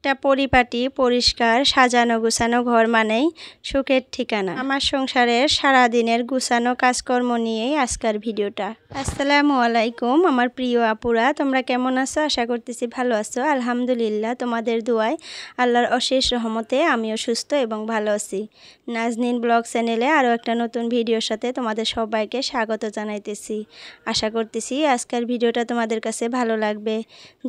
একটা পরিপাটি পরিষ্কার সাজানো গুছানো ঘর মানেই সুখের ঠিকানা। আমার সংসারের সারাদিনের গুছানো কাজকর্ম নিয়েই আজকের ভিডিওটা। আসসালামু আলাইকুম আমার প্রিয় আপুরা, তোমরা কেমন আছো? আশা করতেছি ভালো আছো। আলহামদুলিল্লাহ, তোমাদের দোয়ায় আল্লাহর অশেষ রহমতে আমিও সুস্থ এবং ভালো আছি। নাজনীন ব্লগ চ্যানেলে আরও একটা নতুন ভিডিওর সাথে তোমাদের সবাইকে স্বাগত জানাইতেছি। আশা করতেছি আজকের ভিডিওটা তোমাদের কাছে ভালো লাগবে।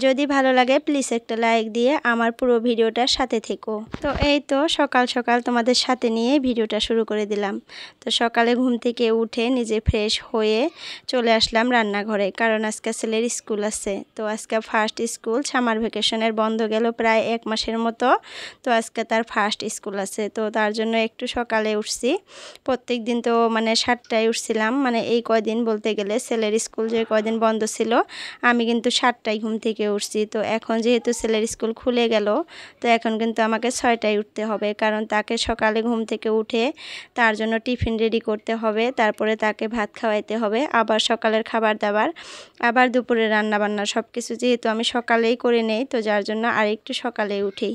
যদি ভালো লাগে প্লিজ একটা লাইক দিয়ে আমার পুরো ভিডিওটার সাথে থেকো। তো এই তো সকাল সকাল তোমাদের সাথে নিয়ে ভিডিওটা শুরু করে দিলাম। তো সকালে ঘুম থেকে উঠে নিজে ফ্রেশ হয়ে চলে আসলাম রান্নাঘরে, কারণ আজকে ছেলের স্কুল আছে। তো আজকে ফার্স্ট স্কুল, সামার ভ্যাকেশনের বন্ধ গেল প্রায় 1 মাসের মতো। তো আজকে তার ফার্স্ট স্কুল আছে, তো তার জন্য একটু সকালে উঠছি। প্রত্যেক দিন তো 7টায় উঠছিলাম, এই কয়দিন বলতে গেলে ছেলের স্কুল যে কয়দিন বন্ধ ছিল আমি কিন্তু 7টায় ঘুম থেকে উঠছি। তো এখন যেহেতু ছেলের স্কুল খুলে গেল, তো এখন কিন্তু আমাকে 6টায় উঠতে হবে, কারণ তাকে সকালে ঘুম থেকে উঠে তার জন্য টিফিন রেডি করতে হবে, তারপরে তাকে ভাত খাওয়াইতে হবে, আবার সকালের খাবার দাবার, আবার দুপুরে রান্না বান্না সব কিছু যেহেতু আমি সকালেই করে নেই, তো যার জন্য আর একটু সকালে উঠি।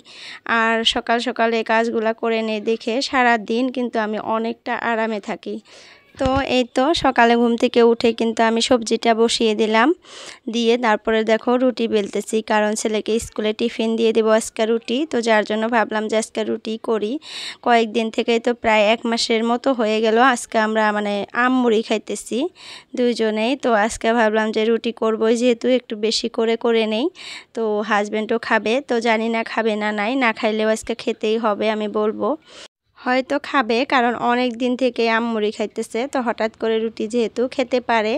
আর সকাল সকালে কাজগুলো করে নেই দেখে সারা দিন কিন্তু আমি অনেকটা আরামে থাকি। তো এই তো সকালে ঘুম থেকে উঠে কিন্তু আমি সবজিটা বসিয়ে দিলাম, দিয়ে তারপরে দেখো রুটি বেলতেছি, কারণ ছেলেকে স্কুলে টিফিন দিয়ে দেবো আজকে রুটি। তো যার জন্য ভাবলাম যে আজকে রুটি করি। কয়েকদিন থেকেই তো প্রায় 1 মাসের মতো হয়ে গেল আজকে আমরা আম মুড়ি খাইতেছি দুইজনেই। তো আজকে ভাবলাম যে রুটি করবই, যেহেতু একটু বেশি করে নেই। তো হাজব্যান্ডও খাবে, তো জানি না খাবে না না খাইলেও আজকে খেতেই হবে, আমি বলবো হয়তো খাবে, কারণ অনেক দিন থেকে আম মুড়ি খাইতেছে। তো হঠাৎ করে রুটি যেহেতু খেতে পারে,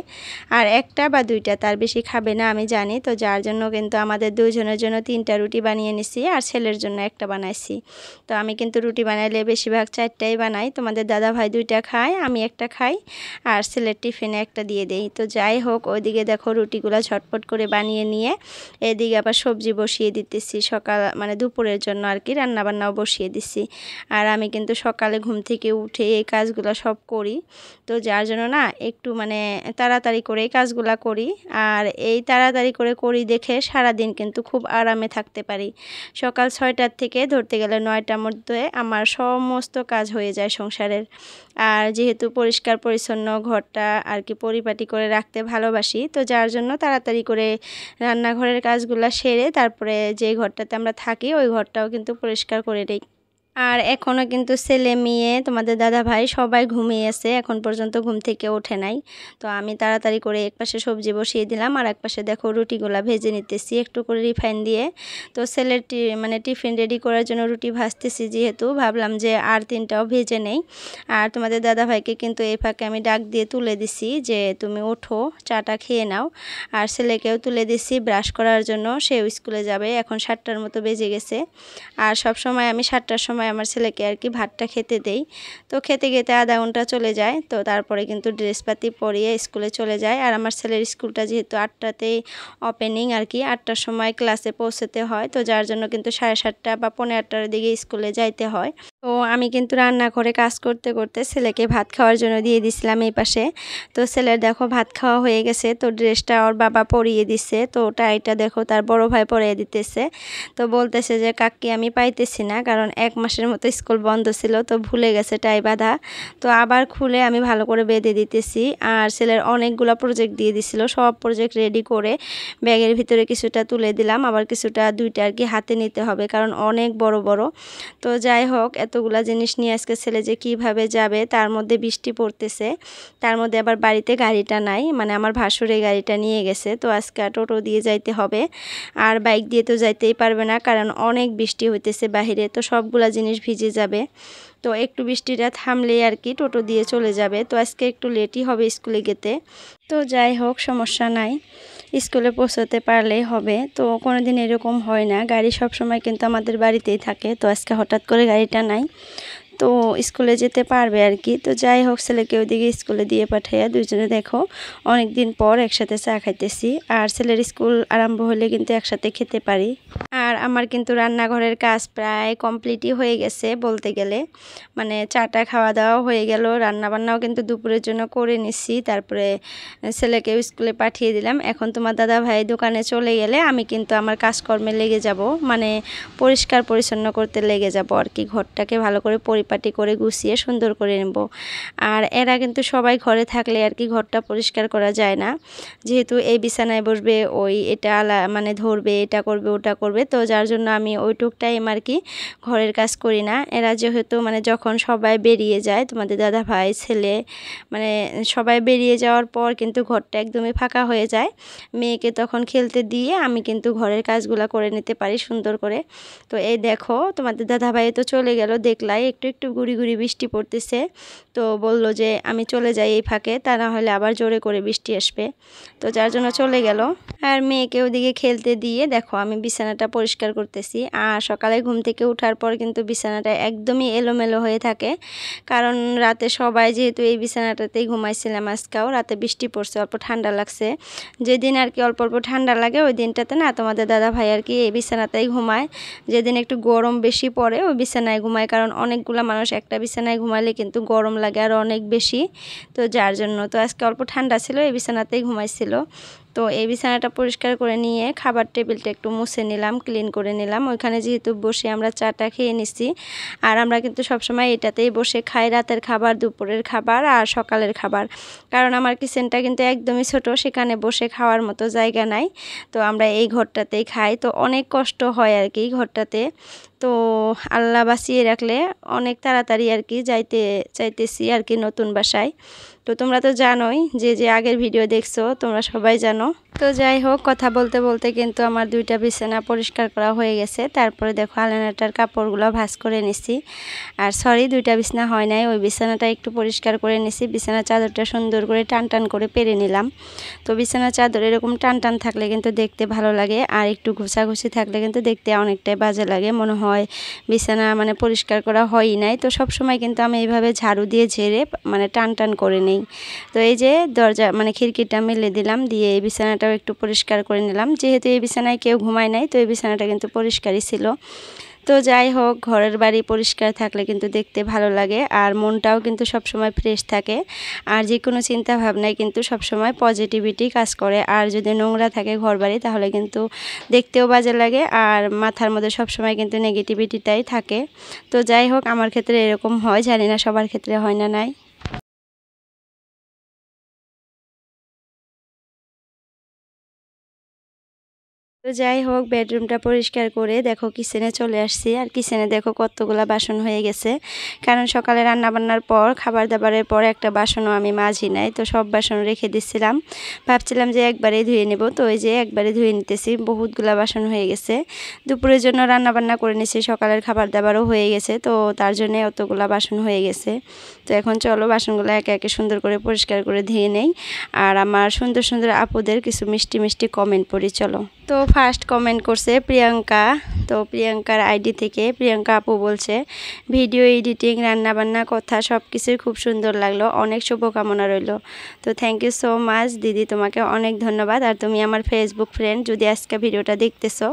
আর একটা বা দুইটা, তার বেশি খাবে না আমি জানি। তো যার জন্য কিন্তু আমাদের দুইজনের জন্য 3টা রুটি বানিয়ে নিছি, আর ছেলের জন্য একটা বানাইছি। তো আমি কিন্তু রুটি বানাইলে বেশিরভাগ 4টাই বানাই। তোমাদের দাদা ভাই 2টা খায়, আমি একটা খাই, আর ছেলের টিফিনে একটা দিয়ে দেই। তো যাই হোক, ওইদিকে দেখো রুটিগুলো ঝটপট করে বানিয়ে নিয়ে এদিকে আবার সবজি বসিয়ে দিতেছি, সকাল দুপুরের জন্য আর কি রান্নাবান্নাও বসিয়ে দিছি। আর আমি কিন্তু সকালে ঘুম থেকে উঠে এই কাজগুলো সব করি, তো যার জন্য একটু তাড়াতাড়ি করে এই কাজগুলো করি। আর এই তাড়াতাড়ি করে করি দেখে সারাদিন কিন্তু খুব আরামে থাকতে পারি। সকাল 6টার থেকে ধরতে গেলে 9টার মধ্যে আমার সমস্ত কাজ হয়ে যায় সংসারের। আর যেহেতু পরিষ্কার পরিচ্ছন্ন ঘরটা আর কি পরিপাটি করে রাখতে ভালোবাসি, তো যার জন্য তাড়াতাড়ি করে রান্নাঘরের কাজগুলো সেরে তারপরে যে ঘরটাতে আমরা থাকি ওই ঘরটাও কিন্তু পরিষ্কার করে দিই। আর এখনও কিন্তু ছেলে মেয়ে তোমাদের দাদা ভাই সবাই ঘুমিয়ে আছে, এখন পর্যন্ত ঘুম থেকে ওঠে নাই। তো আমি তাড়াতাড়ি করে একপাশে সবজি বসিয়ে দিলাম, আর একপাশে দেখো রুটিগুলা ভেজে নিতেছি একটু করে রিফাইন দিয়ে। তো ছেলের টিফিন রেডি করার জন্য রুটি ভাজতেছি, যেহেতু ভাবলাম যে আর 3টাও ভেজে নেই। আর তোমাদের দাদা ভাইকে কিন্তু এই ফাঁকে আমি ডাক দিয়ে তুলে দিছি যে তুমি ওঠো, চাটা খেয়ে নাও। আর ছেলেকেও তুলে দিছি ব্রাশ করার জন্য, সেও স্কুলে যাবে, এখন 7টার মতো বেজে গেছে। আর সব সময় আমি 7টার সময় আমার ছেলেকে আর কি ভাতটা খেতে দেই। তো খেতে খেতে আধা ঘন্টা চলে যায়, তো তারপরে কিন্তু ড্রেসপাতি পরিয়ে স্কুলে চলে যায়। আর আমার ছেলের স্কুলটা যেহেতু 8টাতেই ওপেনিং আর কি, 8টার সময় ক্লাসে পৌঁছতে হয়, তো যার জন্য কিন্তু 7:30 বা 8:45-র দিকে স্কুলে যাইতে হয়। তো আমি কিন্তু রান্নাঘরে কাজ করতে করতে ছেলেকে ভাত খাওয়ার জন্য দিয়ে দিছিলাম এই পাশে। তো ছেলের দেখো ভাত খাওয়া হয়ে গেছে, তো ড্রেসটা ওর বাবা পরিয়ে দিছে, তো টাইটা দেখো তার বড় ভাই পরিয়ে দিতেছে। তো বলতেছে যে কাকি আমি পাইতেছি না, কারণ 1 মাসের মতো স্কুল বন্ধ ছিল, তো ভুলে গেছে টাই বাঁধা। তো আবার খুলে আমি ভালো করে বেঁধে দিতেছি। আর ছেলের অনেকগুলো প্রজেক্ট দিয়ে দিছিল, সব প্রজেক্ট রেডি করে ব্যাগের ভিতরে কিছুটা তুলে দিলাম, আবার কিছুটা 2টা আর কি হাতে নিতে হবে, কারণ অনেক বড় বড়। তো যাই হোক, এতগুলা জিনিস নিয়ে আজকে ছেলে যে কিভাবে যাবে, তার মধ্যে বৃষ্টি পড়তেছে, তার মধ্যে আবার বাড়িতে গাড়িটা নাই, আমার ভাসুরে গাড়িটা নিয়ে গেছে। তো আজকে টোটো দিয়ে যাইতে হবে, আর বাইক দিয়ে তো যাইতেই পারবে না, কারণ অনেক বৃষ্টি হইতেছে বাহিরে, তো সবগুলা জিনিস ভিজে যাবে। তো একটু বৃষ্টিটা থামলেই আর কি টোটো দিয়ে চলে যাবে। তো আজকে একটু লেটই হবে স্কুলে যেতে। তো যাই হোক, সমস্যা নাই, স্কুলে পৌঁছতে পারলেই হবে। তো কোনোদিন এরকম হয় না, গাড়ি সব সময় কিন্তু আমাদের বাড়িতেই থাকে। তো আজকে হঠাৎ করে গাড়িটা নাই, তো স্কুলে যেতে পারবে আর কি। তো যাই হোক, ছেলেকে ওইদিকে স্কুলে দিয়ে পাঠাইয়া দুজনে দেখো অনেক দিন পর একসাথে চা খাইতেছি। আর ছেলের স্কুল আরম্ভ হলে কিন্তু একসাথে খেতে পারি। আর আমার কিন্তু রান্নাঘরের কাজ প্রায় কমপ্লিটই হয়ে গেছে বলতে গেলে, মানে চাটা খাওয়া দাওয়া হয়ে গেল, রান্নাবান্নাও কিন্তু দুপুরের জন্য করে নিচ্ছি। তারপরে ছেলেকেও স্কুলে পাঠিয়ে দিলাম। এখন তোমার দাদা ভাই দোকানে চলে গেলে আমি কিন্তু আমার কাজকর্মে লেগে যাব, মানে পরিষ্কার পরিচ্ছন্ন করতে লেগে যাব আর কি। ঘরটাকে ভালো করে পরিপাটি করে গুছিয়ে সুন্দর করে নেব। আর এরা কিন্তু সবাই ঘরে থাকলে আর কি ঘরটা পরিষ্কার করা যায় না, যেহেতু এই বিছানায় বসবে, ওই এটা মানে ধরবে, এটা করবে, ওটা করবে, তো যার জন্য আমি ওইটুক টাইম আর কি ঘরের কাজ করি না। এরা যেহেতু মানে যখন সবাই বেরিয়ে যায়, তোমাদের দাদা ভাই ছেলে মানে সবাই বেরিয়ে যাওয়ার পর কিন্তু ঘরটা একদমই ফাঁকা হয়ে যায়। মেয়েকে তখন খেলতে দিয়ে আমি কিন্তু ঘরের কাজগুলো করে নিতে পারি সুন্দর করে। তো এই দেখো তোমাদের দাদা ভাই তো চলে গেল, দেখলাই একটু একটু গুড়ি গুড়ি বৃষ্টি পড়তেছে। তো বলল যে আমি চলে যাই এই ফাঁকে, তা না হলে আবার জোরে করে বৃষ্টি আসবে, তো যার জন্য চলে গেল। আর মেয়েকে ওদিকে খেলতে দিয়ে দেখো আমি বিছানাটা পরিষ্কার করতেছি। আর সকালে ঘুম থেকে ওঠার পর কিন্তু বিছানাটা একদমই এলোমেলো হয়ে থাকে, কারণ রাতে সবাই যেহেতু এই বিছানাটাতেই ঘুমাইছিলাম। আজকেও রাতে বৃষ্টি পড়ছে, অল্প ঠান্ডা লাগছে। যেদিন আর কি অল্প অল্প ঠান্ডা লাগে ওই দিনটাতে না তোমাদের দাদা ভাই আর কি এই বিছানাতেই ঘুমায়। যেদিন একটু গরম বেশি পড়ে ওই বিছানায় ঘুমায়, কারণ অনেকগুলো মানুষ একটা বিছানায় ঘুমালে কিন্তু গরম লাগে আর অনেক বেশি। তো যার জন্য তো আজকে অল্প ঠান্ডা ছিল, এই বিছানাতেই ঘুমাইছিল। তো এই বিছানাটা পরিষ্কার করে নিয়ে খাবার টেবিলটা একটু মুছে নিলাম, ক্লিন করে নিলাম। ওইখানে যেহেতু বসে আমরা চাটা খেয়ে নিছি, আর আমরা কিন্তু সবসময় এটাতেই বসে খাই, রাতের খাবার, দুপুরের খাবার আর সকালের খাবার। কারণ আমার কিচেনটা কিন্তু একদমই ছোট, সেখানে বসে খাওয়ার মতো জায়গা নাই। তো আমরা এই ঘরটাতেই খাই, তো অনেক কষ্ট হয় আর কি ঘরটাতে। তো আল্লাহ বাঁচিয়ে রাখলে অনেক তাড়াতাড়ি আর কি চাইতেছি আর কি নতুন বাসায়। তো তোমরা তো জানোই, যে আগের ভিডিও দেখছো তোমরা সবাই জানো। তো যাই হোক, কথা বলতে বলতে কিন্তু আমার দুইটা বিছানা পরিষ্কার করা হয়ে গেছে। তারপরে দেখো আলনাটার কাপড়গুলো ভাঁজ করে নিছি। আর সরি, দুইটা বিছানা হয় নাই, ওই বিছানাটা একটু পরিষ্কার করে নিছি। বিছানা চাদরটা সুন্দর করে টান টান করে পেরে নিলাম। তো বিছানা চাদর এরকম টান টান থাকলে কিন্তু দেখতে ভালো লাগে, আর একটু ঘষাঘষি থাকলে কিন্তু দেখতে অনেকটাই বাজে লাগে, মনে হয় বিছানা মানে পরিষ্কার করা হয়ই নাই। তো সব সময় কিন্তু আমি এইভাবে ঝাড়ু দিয়ে ঝেড়ে মানে টান টান করে নিই। তো এই যে দরজা মানে খিড়কিটা মেলে দিলাম, দিয়ে এই বিছানাটাও একটু পরিষ্কার করে নিলাম। যেহেতু এই বিছানায় কেউ ঘুমায় নাই, তো এই বিছানাটা কিন্তু পরিষ্কারই ছিল। তো যাই হোক, ঘরের বাড়ি পরিষ্কার থাকলে কিন্তু দেখতে ভালো লাগে, আর মনটাও কিন্তু সবসময় ফ্রেশ থাকে। আর যে কোনো চিন্তা ভাবনায় কিন্তু সবসময় পজিটিভিটি কাজ করে। আর যদি নোংরা থাকে ঘর বাড়ি তাহলে কিন্তু দেখতেও বাজে লাগে, আর মাথার মধ্যে সবসময় কিন্তু নেগেটিভিটিটাই থাকে। তো যাই হোক, আমার ক্ষেত্রে এরকম হয়, জানি না সবার ক্ষেত্রে হয় না নাই। তো যাই হোক, বেডরুমটা পরিষ্কার করে দেখো কিচেনে চলে আসছি। আর কিচেনে দেখো কতগুলা বাসন হয়ে গেছে, কারণ সকালে রান্না বান্নার পর খাবার দাবারের পর একটা বাসনও আমি মাজি নাই, তো সব বাসন রেখে দিচ্ছিলাম। ভাবছিলাম যে একবারে ধুয়ে নেব, তো ওই যে একবারে ধুয়ে নিতেছি, বহুতগুলা বাসন হয়ে গেছে। দুপুরের জন্য রান্না বান্না করে নিছি, সকালের খাবার দাবারও হয়ে গেছে, তো তার জন্য অতগুলা বাসন হয়ে গেছে। তো এখন চলো বাসনগুলো একে একে সুন্দর করে পরিষ্কার করে ধুয়ে নেই। আর আমার সুন্দর সুন্দর আপুদের কিছু মিষ্টি মিষ্টি কমেন্ট পড়ি চলো। তো ফার্স্ট কমেন্ট করছে প্রিয়াঙ্কা। তো প্রিয়াঙ্কার আইডি থেকে প্রিয়াঙ্কা আপু বলছে, ভিডিও এডিটিং, রান্নাবান্না, কথা সব কিছুই খুব সুন্দর লাগলো, অনেক শুভকামনা রইল। তো থ্যাংক ইউ সো মাচ দিদি, তোমাকে অনেক ধন্যবাদ। আর তুমি আমার ফেসবুক ফ্রেন্ড, যদি আজকে ভিডিওটা দেখতেছো,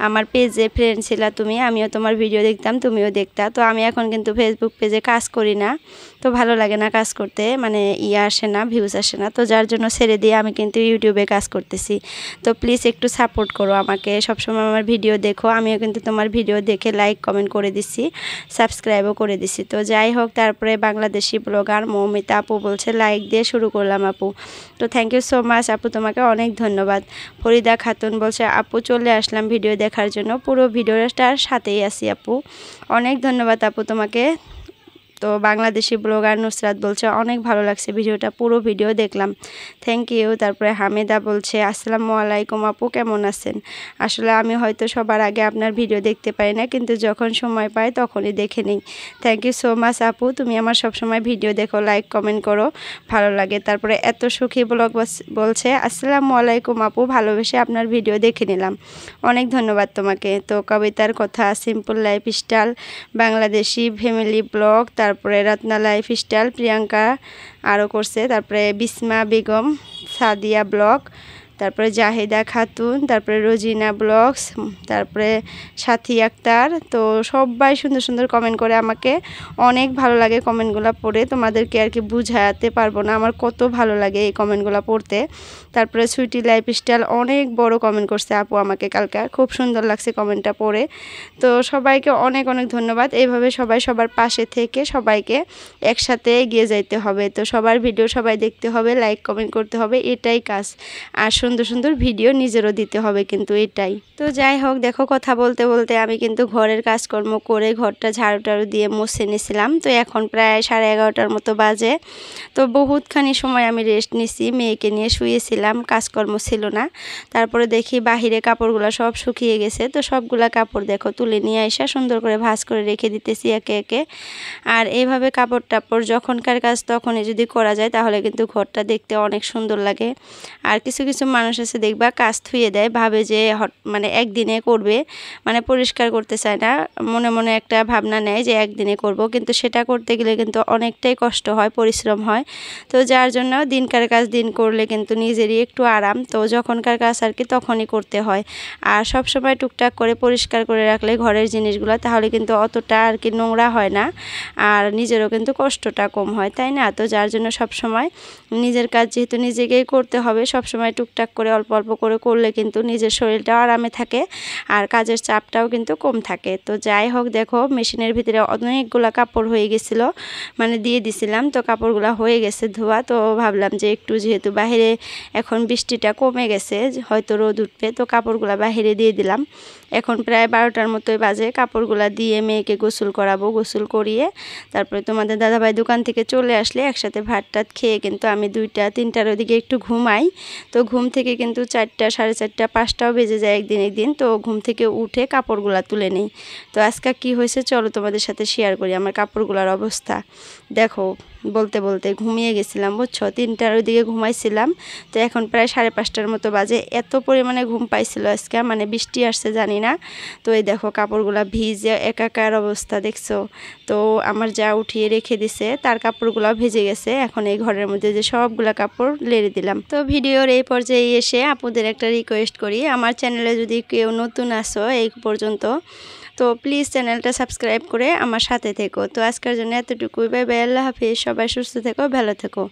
আমার পেজে ফ্রেন্ড ছিলা তুমি, আমিও তোমার ভিডিও দেখতাম, তুমিও দেখতা। তো আমি এখন কিন্তু ফেসবুক পেজে কাজ করি না, তো ভালো লাগে না কাজ করতে, মানে আসে না, ভিউজ আসে না, তো যার জন্য ছেড়ে দিয়ে আমি কিন্তু ইউটিউবে কাজ করতেছি। তো প্লিজ একটু সাপোর্ট করো আমাকে, সবসময় আমার ভিডিও দেখো, আমিও কিন্তু তোমার ভিডিও দেখে লাইক কমেন্ট করে দিচ্ছি, সাবস্ক্রাইবও করে দিচ্ছি। তো যাই হোক, তারপরে বাংলাদেশি ব্লগার মৌমিতা আপু বলছে, লাইক দিয়ে শুরু করলাম আপু। তো থ্যাংক ইউ সো মাচ আপু, তোমাকে অনেক ধন্যবাদ। ফরিদা খাতুন বলছে, আপু চলে আসলাম ভিডিও দেখার জন্য, পুরো ভিডিওটার সাথেই আছি আপু, অনেক ধন্যবাদ আপু তোমাকে। তো বাংলাদেশি ব্লগার নুসরাত বলছে অনেক ভালো লাগছে ভিডিওটা, পুরো ভিডিও দেখলাম, থ্যাংক ইউ। তারপরে হামেদা বলছে আসসালামু আলাইকুম আপু, কেমন আছেন? আসলে আমি হয়তো সবার আগে আপনার ভিডিও দেখতে পাই না, কিন্তু যখন সময় পাই তখনই দেখে নিই। থ্যাংক ইউ সো মাচ আপু, তুমি আমার সবসময় ভিডিও দেখো, লাইক কমেন্ট করো, ভালো লাগে। তারপরে এত সুখী ব্লগ বলছে আসসালামু আলাইকুম আপু, ভালোবেসে আপনার ভিডিও দেখে নিলাম, অনেক ধন্যবাদ তোমাকে। তো কবিতার কথা, simple lifestyle, Bangladeshi family blog, তারপরে রত্না লাইফস্টাইল প্রিয়াঙ্কা আরও করছে, তারপরে বিসমা বেগম, সাদিয়া ব্লগ, তারপরে জাহিদা খাতুন, তারপরে রোজিনা ব্লগস, তারপরে সাথী আক্তার। তো সবাই সুন্দর সুন্দর কমেন্ট করে আমাকে, অনেক ভালো লাগে কমেন্টগুলো পড়ে, তোমাদেরকে আর কি বুঝাতে পারবো না আমার কত ভালো লাগে এই কমেন্টগুলো পড়তে। তারপরে সুইটি লাইফস্টাইল অনেক বড় কমেন্ট করছে আপু আমাকে কালকে, খুব সুন্দর লাগছে কমেন্টটা পড়ে। তো সবাইকে অনেক অনেক ধন্যবাদ। এইভাবে সবাই সবার পাশে থেকে সবাইকে একসাথে এগিয়ে যাইতে হবে। তো সবার ভিডিও সবাই দেখতে হবে, লাইক কমেন্ট করতে হবে, এটাই কাজ। আর সুন্দর সুন্দর ভিডিও নিজেরও দিতে হবে, কিন্তু এটাই। তো যাই হোক, দেখো কথা বলতে বলতে আমি কিন্তু ঘরের কাজকর্ম করে ঘরটা ঝাড়ু টাড়ু দিয়ে মুছে নিয়েছিলাম। তো এখন প্রায় 11:30টার মতো বাজে। তো বহুতখানি সময় আমি রেস্ট নিছি, মেয়েকে নিয়ে শুয়েছিলাম, কাজকর্ম ছিল না। তারপরে দেখি বাহিরে কাপড়গুলো সব শুকিয়ে গেছে। তো সবগুলা কাপড় দেখো তুলে নিয়ে আসা সুন্দর করে ভাঁজ করে রেখে দিতেছি একে একে। আর এইভাবে কাপড় টাপড় যখনকার কাজ তখনই যদি করা যায় তাহলে কিন্তু ঘরটা দেখতে অনেক সুন্দর লাগে। আর কিছু কিছু মানুষ আছে দেখবা কাজ থুয়ে দেয়, ভাবে যে মানে একদিনে করবে, মানে পরিষ্কার করতে চায় না, মনে মনে একটা ভাবনা নেয় যে একদিনে করব, কিন্তু সেটা করতে গেলে কিন্তু অনেকটাই কষ্ট হয়, পরিশ্রম হয়। তো যার জন্য দিনকার কাজ দিন করলে কিন্তু নিজেরই একটু আরাম। তো যখনকার কাজ আর কি তখনই করতে হয়। আর সব সময় টুকটাক করে পরিষ্কার করে রাখলে ঘরের জিনিসগুলো, তাহলে কিন্তু অতটা আর কি নোংরা হয় না, আর নিজেরও কিন্তু কষ্টটা কম হয়, তাই না? তো যার জন্য সব সময় নিজের কাজ যেহেতু নিজেকেই করতে হবে, সব সময় টুকটাক করে অল্প অল্প করে করলে কিন্তু নিজের শরীরটাও আরামে থাকে আর কাজের চাপটাও কিন্তু কম থাকে। তো যাই হোক, দেখো মেশিনের ভিতরে অনেকগুলো কাপড় হয়ে গেছিলো, মানে দিয়ে দিছিলাম, তো কাপড়গুলো হয়ে গেছে ধোয়া। তো ভাবলাম যে একটু যেহেতু বাইরে এখন বৃষ্টিটা কমে গেছে, হয়তো রোদ উঠবে, তো কাপড়গুলো বাইরে দিয়ে দিলাম। এখন প্রায় 12টার মতোই বাজে, কাপড়গুলো দিয়ে মেয়েকে গোসল করাবো, গোসল করিয়ে তারপরে তোমাদের দাদাভাই দোকান থেকে চলে আসলে একসাথে ভাত টাত খেয়ে কিন্তু আমি 2টা 3টার ওদিকে একটু ঘুমাই। তো ঘুম থেকে কিন্তু 4টা 4:30 5টাও বেজে যায় একদিন একদিন। তো ঘুম থেকে উঠে কাপড়গুলো তুলে নিই। তো আজকে কি হয়েছে চলো তোমাদের সাথে শেয়ার করি আমার কাপড়গুলোর অবস্থা। দেখো বলতে বলতে ঘুমিয়ে গেছিলাম, বুঝছো, 3টার ওইদিকে ঘুমাইছিলাম। তো এখন প্রায় 5:30টার মতো বাজে, এত পরিমাণে ঘুম পাইছিল আজকে, মানে বৃষ্টি আসছে জানি না। তো এই দেখো কাপড়গুলো ভিজে একাকার অবস্থা, দেখছো। তো আমার যা উঠিয়ে রেখে দিছে, তার কাপড়গুলো ভেজে গেছে। এখন এই ঘরের মধ্যে যে সবগুলা কাপড় লেড়ে দিলাম। তো ভিডিওর এই পর্যায়ে এসে আপুদের একটা রিকোয়েস্ট করি, আমার চ্যানেলে যদি কেউ নতুন আসো এই পর্যন্ত, তো প্লিজ চ্যানেলটা সাবস্ক্রাইব করে আমার সাথে থেকো। তো আজকের জন্য এতটুকুই, বাই বাই, আল্লাহ হাফিজ, সবাই সুস্থ থেকো, ভালো থেকো।